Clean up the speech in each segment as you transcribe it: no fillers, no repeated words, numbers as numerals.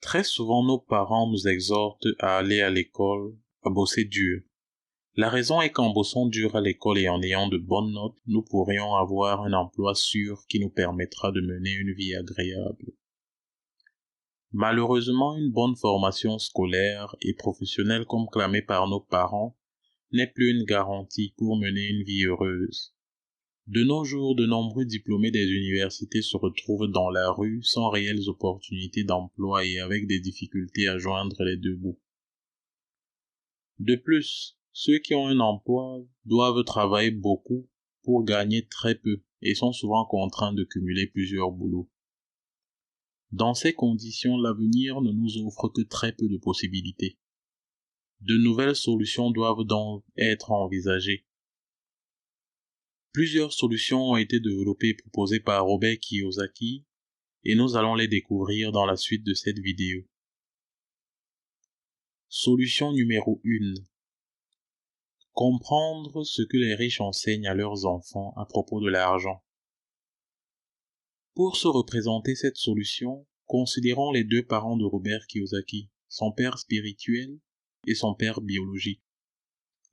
Très souvent, nos parents nous exhortent à aller à l'école, à bosser dur. La raison est qu'en bossant dur à l'école et en ayant de bonnes notes, nous pourrions avoir un emploi sûr qui nous permettra de mener une vie agréable. Malheureusement, une bonne formation scolaire et professionnelle comme clamée par nos parents n'est plus une garantie pour mener une vie heureuse. De nos jours, de nombreux diplômés des universités se retrouvent dans la rue sans réelles opportunités d'emploi et avec des difficultés à joindre les deux bouts. De plus, ceux qui ont un emploi doivent travailler beaucoup pour gagner très peu et sont souvent contraints de cumuler plusieurs boulots. Dans ces conditions, l'avenir ne nous offre que très peu de possibilités. De nouvelles solutions doivent donc être envisagées. Plusieurs solutions ont été développées et proposées par Robert Kiyosaki et nous allons les découvrir dans la suite de cette vidéo. Solution numéro 1. Comprendre ce que les riches enseignent à leurs enfants à propos de l'argent. Pour se représenter cette solution, considérons les deux parents de Robert Kiyosaki, son père spirituel et son père biologique.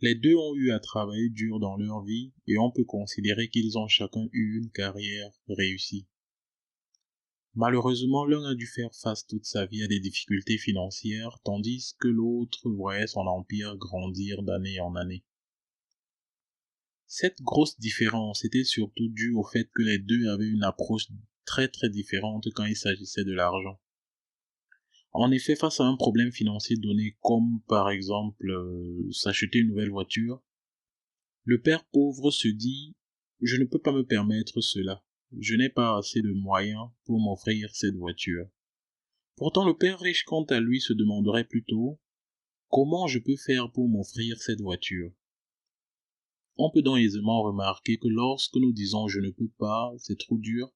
Les deux ont eu à travailler dur dans leur vie et on peut considérer qu'ils ont chacun eu une carrière réussie. Malheureusement, l'un a dû faire face toute sa vie à des difficultés financières, tandis que l'autre voyait son empire grandir d'année en année. Cette grosse différence était surtout due au fait que les deux avaient une approche très différente quand il s'agissait de l'argent. En effet, face à un problème financier donné comme par exemple s'acheter une nouvelle voiture, le père pauvre se dit «Je ne peux pas me permettre cela, je n'ai pas assez de moyens pour m'offrir cette voiture». Pourtant le père riche quant à lui se demanderait plutôt «Comment je peux faire pour m'offrir cette voiture?» On peut donc aisément remarquer que lorsque nous disons «je ne peux pas, c'est trop dur»,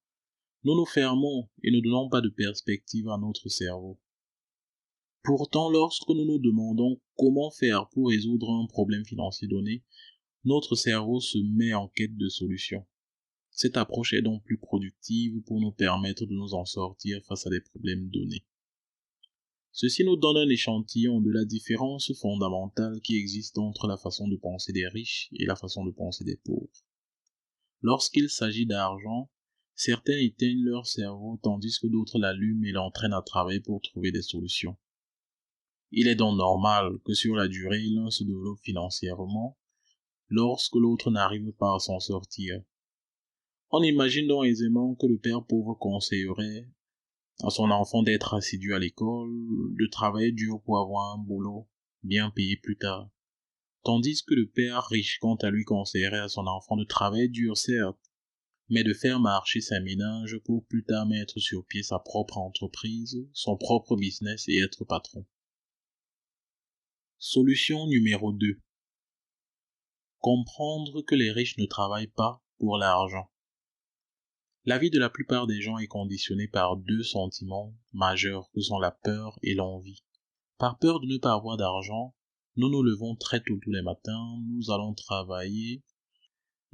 nous nous fermons et ne donnons pas de perspective à notre cerveau. Pourtant, lorsque nous nous demandons comment faire pour résoudre un problème financier donné, notre cerveau se met en quête de solutions. Cette approche est donc plus productive pour nous permettre de nous en sortir face à des problèmes donnés. Ceci nous donne un échantillon de la différence fondamentale qui existe entre la façon de penser des riches et la façon de penser des pauvres. Lorsqu'il s'agit d'argent, certains éteignent leur cerveau tandis que d'autres l'allument et l'entraînent à travailler pour trouver des solutions. Il est donc normal que sur la durée, l'un se développe financièrement lorsque l'autre n'arrive pas à s'en sortir. On imagine donc aisément que le père pauvre conseillerait à son enfant d'être assidu à l'école, de travailler dur pour avoir un boulot bien payé plus tard, tandis que le père riche quant à lui conseillerait à son enfant de travailler dur certes, mais de faire marcher sa ménage pour plus tard mettre sur pied sa propre entreprise, son propre business et être patron. Solution numéro 2. Comprendre que les riches ne travaillent pas pour l'argent. La vie de la plupart des gens est conditionnée par deux sentiments majeurs que sont la peur et l'envie. Par peur de ne pas avoir d'argent, nous nous levons très tôt tous les matins, nous allons travailler,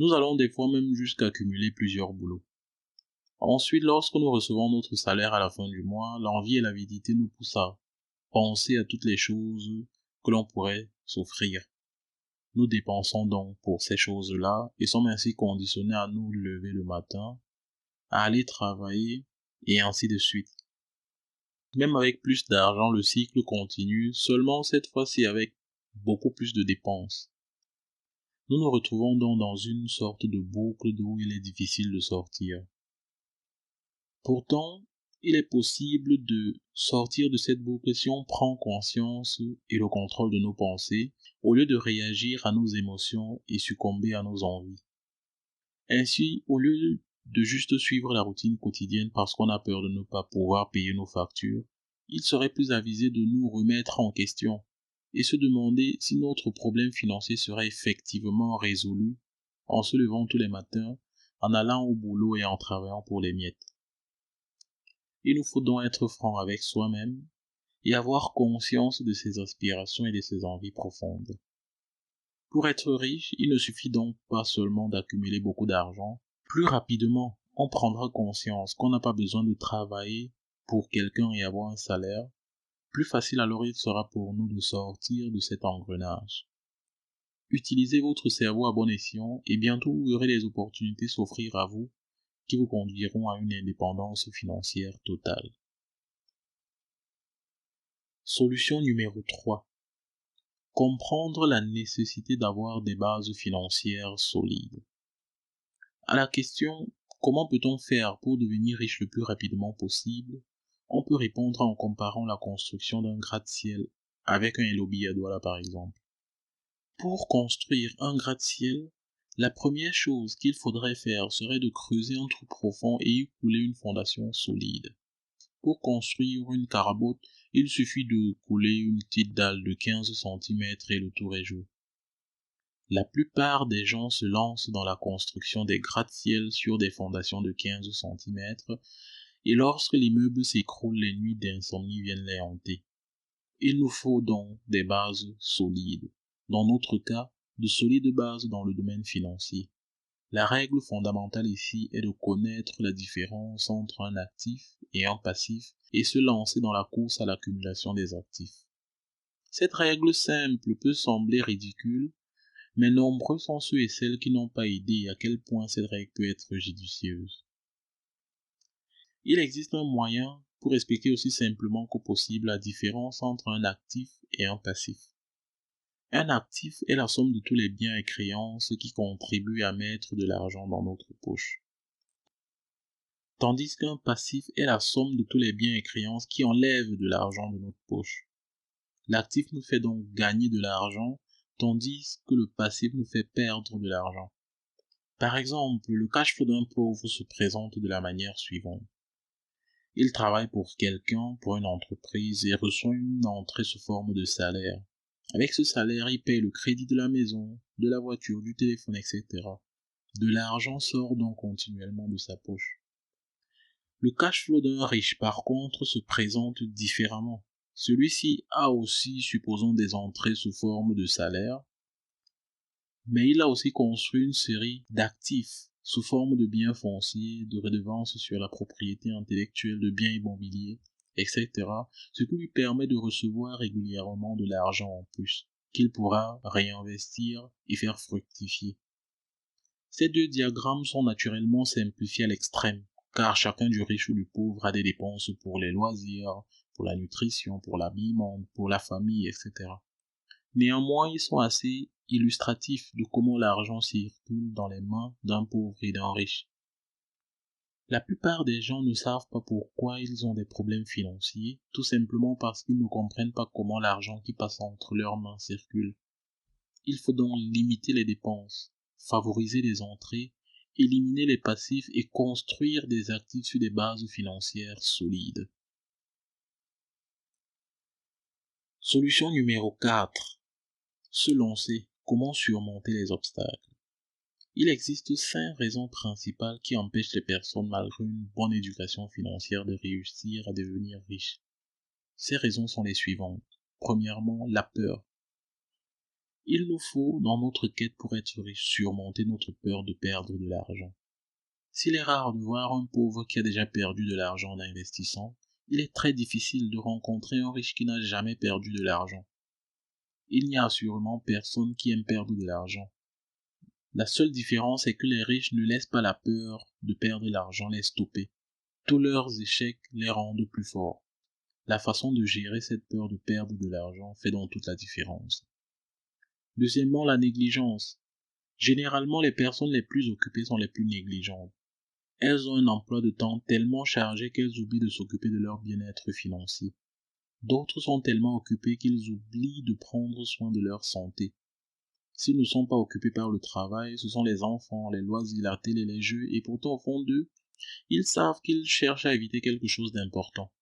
nous allons des fois même jusqu'à cumuler plusieurs boulots. Ensuite, lorsque nous recevons notre salaire à la fin du mois, l'envie et l'avidité nous poussent à penser à toutes les choses que l'on pourrait s'offrir. Nous dépensons donc pour ces choses-là et sommes ainsi conditionnés à nous lever le matin, à aller travailler et ainsi de suite. Même avec plus d'argent, le cycle continue, seulement cette fois-ci avec beaucoup plus de dépenses. Nous nous retrouvons donc dans une sorte de boucle d'où il est difficile de sortir. Pourtant, il est possible de sortir de cette boucle si on prend conscience et le contrôle de nos pensées, au lieu de réagir à nos émotions et succomber à nos envies. Ainsi, au lieu de juste suivre la routine quotidienne parce qu'on a peur de ne pas pouvoir payer nos factures, il serait plus avisé de nous remettre en question et se demander si notre problème financier serait effectivement résolu en se levant tous les matins, en allant au boulot et en travaillant pour les miettes. Il nous faut donc être franc avec soi-même et avoir conscience de ses aspirations et de ses envies profondes. Pour être riche, il ne suffit donc pas seulement d'accumuler beaucoup d'argent. Plus rapidement, on prendra conscience qu'on n'a pas besoin de travailler pour quelqu'un et avoir un salaire, plus facile alors il sera pour nous de sortir de cet engrenage. Utilisez votre cerveau à bon escient et bientôt vous verrez des opportunités s'offrir à vous qui vous conduiront à une indépendance financière totale. Solution numéro 3. Comprendre la nécessité d'avoir des bases financières solides. À la question « Comment peut-on faire pour devenir riche le plus rapidement possible ?», on peut répondre en comparant la construction d'un gratte-ciel avec un Hello Billy à Douala par exemple. Pour construire un gratte-ciel, la première chose qu'il faudrait faire serait de creuser un trou profond et y couler une fondation solide. Pour construire une carabote, il suffit de couler une petite dalle de 15 cm et le tour est joué. La plupart des gens se lancent dans la construction des gratte-ciels sur des fondations de 15 cm et lorsque l'immeuble s'écroule, les nuits d'insomnie viennent les hanter. Il nous faut donc des bases solides. Dans notre cas, de solides bases dans le domaine financier. La règle fondamentale ici est de connaître la différence entre un actif et un passif et se lancer dans la course à l'accumulation des actifs. Cette règle simple peut sembler ridicule, mais nombreux sont ceux et celles qui n'ont pas idée à quel point cette règle peut être judicieuse. Il existe un moyen pour expliquer aussi simplement que possible la différence entre un actif et un passif. Un actif est la somme de tous les biens et créances qui contribuent à mettre de l'argent dans notre poche. Tandis qu'un passif est la somme de tous les biens et créances qui enlèvent de l'argent de notre poche. L'actif nous fait donc gagner de l'argent, tandis que le passif nous fait perdre de l'argent. Par exemple, le cash flow d'un pauvre se présente de la manière suivante. Il travaille pour quelqu'un, pour une entreprise, et reçoit une entrée sous forme de salaire. Avec ce salaire, il paye le crédit de la maison, de la voiture, du téléphone, etc. De l'argent sort donc continuellement de sa poche. Le cash flow d'un riche, par contre, se présente différemment. Celui-ci a aussi, supposons, des entrées sous forme de salaire, mais il a aussi construit une série d'actifs sous forme de biens fonciers, de redevances sur la propriété intellectuelle, de biens immobiliers, etc., ce qui lui permet de recevoir régulièrement de l'argent en plus, qu'il pourra réinvestir et faire fructifier. Ces deux diagrammes sont naturellement simplifiés à l'extrême, car chacun du riche ou du pauvre a des dépenses pour les loisirs, pour la nutrition, pour l'habillement, pour la famille, etc. Néanmoins, ils sont assez illustratifs de comment l'argent circule dans les mains d'un pauvre et d'un riche. La plupart des gens ne savent pas pourquoi ils ont des problèmes financiers, tout simplement parce qu'ils ne comprennent pas comment l'argent qui passe entre leurs mains circule. Il faut donc limiter les dépenses, favoriser les entrées, éliminer les passifs et construire des actifs sur des bases financières solides. Solution numéro 4. Se lancer. Comment surmonter les obstacles? Il existe 5 raisons principales qui empêchent les personnes malgré une bonne éducation financière de réussir à devenir riches. Ces raisons sont les suivantes. Premièrement, la peur. Il nous faut, dans notre quête pour être riche, surmonter notre peur de perdre de l'argent. S'il est rare de voir un pauvre qui a déjà perdu de l'argent en investissant, il est très difficile de rencontrer un riche qui n'a jamais perdu de l'argent. Il n'y a assurément personne qui aime perdre de l'argent. La seule différence est que les riches ne laissent pas la peur de perdre l'argent les stopper. Tous leurs échecs les rendent plus forts. La façon de gérer cette peur de perdre de l'argent fait donc toute la différence. Deuxièmement, la négligence. Généralement, les personnes les plus occupées sont les plus négligentes. Elles ont un emploi de temps tellement chargé qu'elles oublient de s'occuper de leur bien-être financier. D'autres sont tellement occupées qu'ils oublient de prendre soin de leur santé. S'ils ne sont pas occupés par le travail, ce sont les enfants, les loisirs, la télé, les jeux, et pourtant au fond d'eux, ils savent qu'ils cherchent à éviter quelque chose d'important.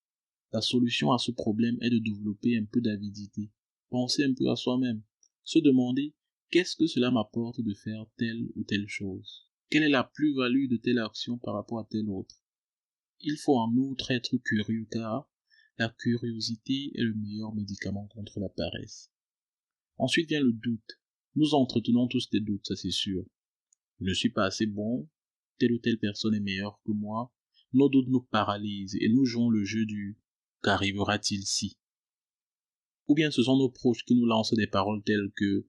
La solution à ce problème est de développer un peu d'avidité, penser un peu à soi-même, se demander qu'est-ce que cela m'apporte de faire telle ou telle chose, quelle est la plus-value de telle action par rapport à telle autre. Il faut en outre être curieux car la curiosité est le meilleur médicament contre la paresse. Ensuite vient le doute. Nous entretenons tous des doutes, ça c'est sûr. Je ne suis pas assez bon, telle ou telle personne est meilleure que moi. Nos doutes nous paralysent et nous jouons le jeu du qu'arrivera-t-il si? Ou bien ce sont nos proches qui nous lancent des paroles telles que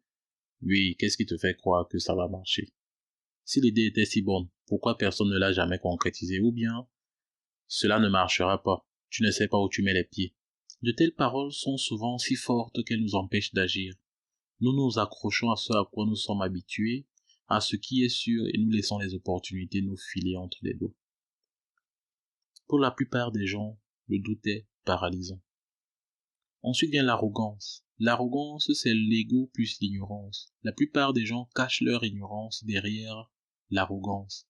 oui, qu'est-ce qui te fait croire que ça va marcher? Si l'idée était si bonne, pourquoi personne ne l'a jamais concrétisée? Ou bien cela ne marchera pas, tu ne sais pas où tu mets les pieds. De telles paroles sont souvent si fortes qu'elles nous empêchent d'agir. Nous nous accrochons à ce à quoi nous sommes habitués, à ce qui est sûr et nous laissons les opportunités nous filer entre les doigts. Pour la plupart des gens, le doute est paralysant. Ensuite vient l'arrogance. L'arrogance, c'est l'ego plus l'ignorance. La plupart des gens cachent leur ignorance derrière l'arrogance.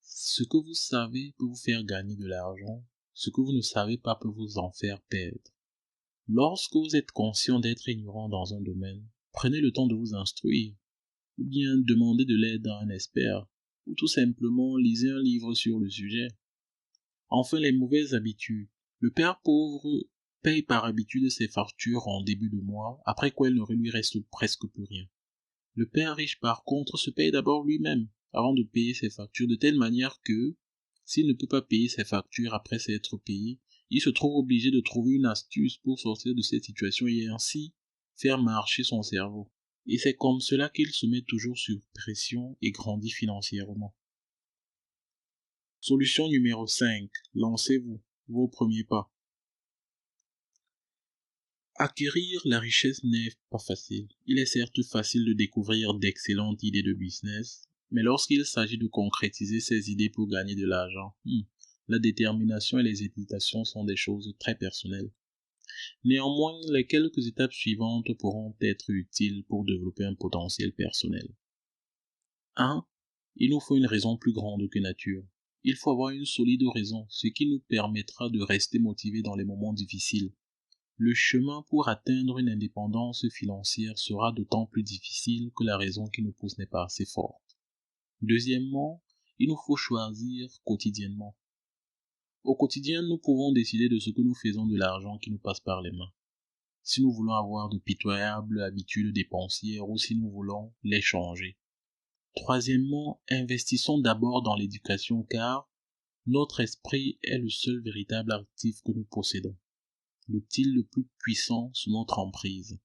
Ce que vous savez peut vous faire gagner de l'argent, ce que vous ne savez pas peut vous en faire perdre. Lorsque vous êtes conscient d'être ignorant dans un domaine, prenez le temps de vous instruire, ou bien demandez de l'aide à un expert, ou tout simplement lisez un livre sur le sujet. Enfin, les mauvaises habitudes. Le père pauvre paye par habitude ses factures en début de mois, après quoi il ne lui reste presque plus rien. Le père riche, par contre, se paye d'abord lui-même, avant de payer ses factures, de telle manière que, s'il ne peut pas payer ses factures après s'être payé, il se trouve obligé de trouver une astuce pour sortir de cette situation et ainsi faire marcher son cerveau. Et c'est comme cela qu'il se met toujours sur pression et grandit financièrement. Solution numéro 5. Lancez-vous. Vos premiers pas. Acquérir la richesse n'est pas facile. Il est certes facile de découvrir d'excellentes idées de business, mais lorsqu'il s'agit de concrétiser ces idées pour gagner de l'argent, la détermination et les hésitations sont des choses très personnelles. Néanmoins, les quelques étapes suivantes pourront être utiles pour développer un potentiel personnel. 1. Il nous faut une raison plus grande que nature. Il faut avoir une solide raison, ce qui nous permettra de rester motivés dans les moments difficiles. Le chemin pour atteindre une indépendance financière sera d'autant plus difficile que la raison qui nous pousse n'est pas assez forte. Deuxièmement, il nous faut choisir quotidiennement. Au quotidien, nous pouvons décider de ce que nous faisons de l'argent qui nous passe par les mains. Si nous voulons avoir de pitoyables habitudes dépensières ou si nous voulons les changer. Troisièmement, investissons d'abord dans l'éducation car notre esprit est le seul véritable actif que nous possédons, l'outil le plus puissant sous notre emprise.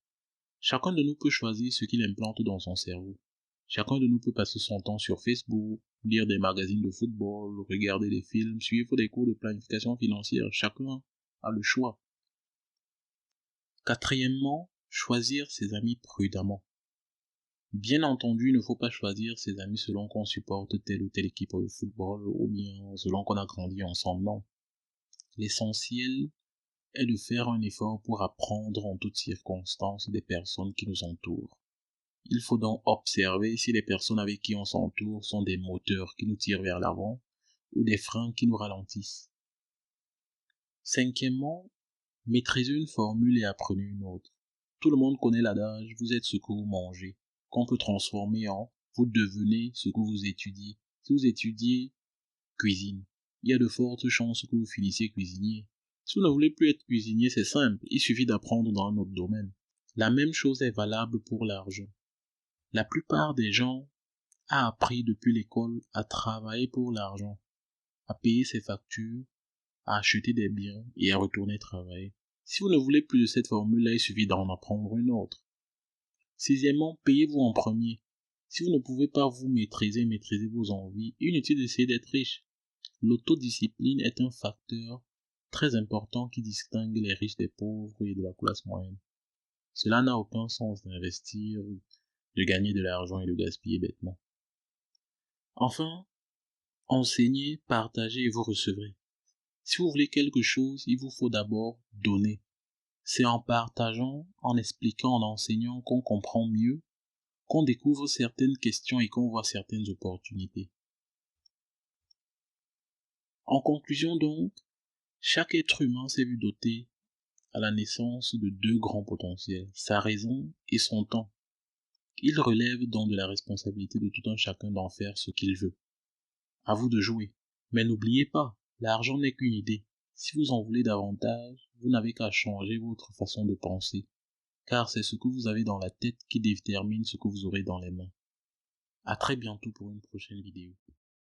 Chacun de nous peut choisir ce qu'il implante dans son cerveau. Chacun de nous peut passer son temps sur Facebook, lire des magazines de football, regarder des films, suivre des cours de planification financière. Chacun a le choix. Quatrièmement, choisir ses amis prudemment. Bien entendu, il ne faut pas choisir ses amis selon qu'on supporte telle ou telle équipe de football ou bien selon qu'on a grandi ensemble. Non. L'essentiel est de faire un effort pour apprendre en toutes circonstances des personnes qui nous entourent. Il faut donc observer si les personnes avec qui on s'entoure sont des moteurs qui nous tirent vers l'avant ou des freins qui nous ralentissent. Cinquièmement, maîtrisez une formule et apprenez une autre. Tout le monde connaît l'adage « vous êtes ce que vous mangez », qu'on peut transformer en « vous devenez ce que vous étudiez ». Si vous étudiez cuisine, il y a de fortes chances que vous finissiez cuisinier. Si vous ne voulez plus être cuisinier, c'est simple, il suffit d'apprendre dans un autre domaine. La même chose est valable pour l'argent. La plupart des gens a appris depuis l'école à travailler pour l'argent, à payer ses factures, à acheter des biens et à retourner travailler. Si vous ne voulez plus de cette formule-là, il suffit d'en apprendre une autre. Sixièmement, payez-vous en premier. Si vous ne pouvez pas vous maîtriser vos envies, inutile d'essayer d'être riche. L'autodiscipline est un facteur très important qui distingue les riches des pauvres et de la classe moyenne. Cela n'a aucun sens d'investir, de gagner de l'argent et de gaspiller bêtement. Enfin, enseignez, partagez et vous recevrez. Si vous voulez quelque chose, il vous faut d'abord donner. C'est en partageant, en expliquant, en enseignant qu'on comprend mieux, qu'on découvre certaines questions et qu'on voit certaines opportunités. En conclusion donc, chaque être humain s'est vu doté à la naissance de deux grands potentiels, sa raison et son temps. Il relève donc de la responsabilité de tout un chacun d'en faire ce qu'il veut. À vous de jouer. Mais n'oubliez pas, l'argent n'est qu'une idée. Si vous en voulez davantage, vous n'avez qu'à changer votre façon de penser, car c'est ce que vous avez dans la tête qui détermine ce que vous aurez dans les mains. À très bientôt pour une prochaine vidéo.